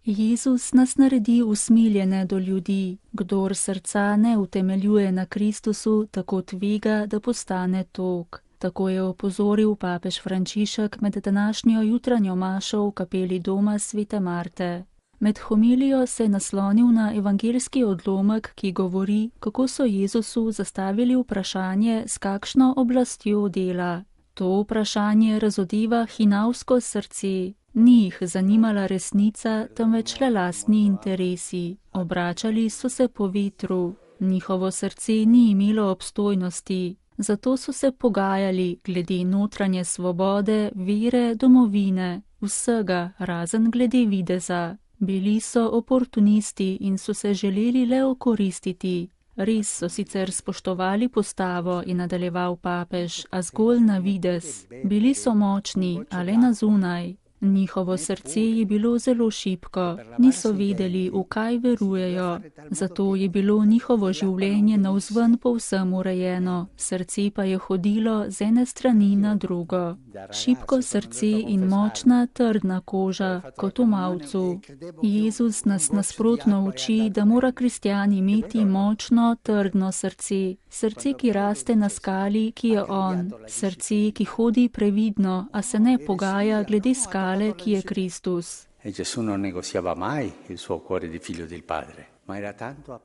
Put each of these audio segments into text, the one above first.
Jezus nas naredi usmiljene do ljudi. Kdor srca ne utemeljuje na Kristusu, tako tvega, da postane tog. Tako je opozoril papež Frančišek med današnjo jutranjo mašo v kapeli doma svete Marte. Med homilijo se je naslonil na evangeljski odlomek, ki govori, kako so Jezusu zastavili vprašanje, s kakšno oblastjo dela. To vprašanje razodeva hinavsko srce. Ni jih zanimala resnica, temveč le lastni interesi. Obračali so se po vetru. Njihovo srce ni imelo obstojnosti. Zato so se pogajali glede notranje svobode, vere, domovine, vsega, razen glede videza. Bili so oportunisti in so se želeli le okoristiti. Res so sicer spoštovali postavo, je nadaljeval papež, a zgolj na videz. Bili so močni, a le na zunaj. Njihovo srce je bilo zelo šibko, niso vedeli, v kaj verujejo. Zato je bilo njihovo življenje navzven povsem urejeno, srce pa je hodilo z ene strani na drugo. Šibko srce in močna, trdna koža, kot v mavcu. Jezus nas nasprotno uči, da mora kristjan imeti močno, trdno srce. Srce, ki raste na skali, ki je on. Srce, ki hodi previdno, a se ne pogaja glede skale, ki je Kristus.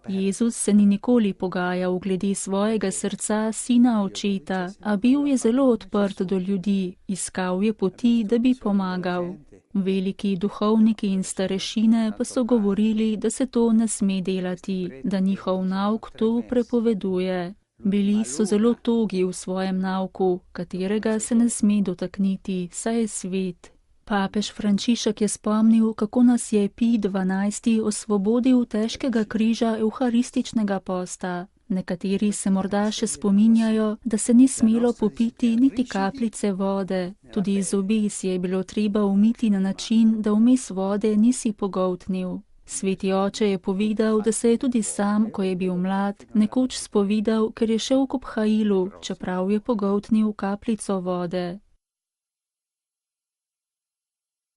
Jezus se ni nikoli pogajal glede svojega srca sina očeta, a bil je zelo odprt do ljudi, iskal je poti, da bi pomagal. Veliki duhovniki in starešine pa so govorili, da se to ne sme delati, da njihov nauk to prepoveduje. Bili so zelo togi v svojem nauku, katerega se ne sme dotakniti, saj je svet. Papež Frančišek je spomnil, kako nas je Pij XII. Osvobodil težkega križa evharističnega posta. Nekateri se morda še spominjajo, da se ni smelo popiti niti kapljice vode. Tudi zobe si je bilo treba umiti na način, da vmes vode nisi pogoltnil. Sveti oče je povedal, da se je tudi sam, ko je bil mlad, nekoč spovedal, ker je šel k obhajilu, čeprav je pogoltnil kapljico vode.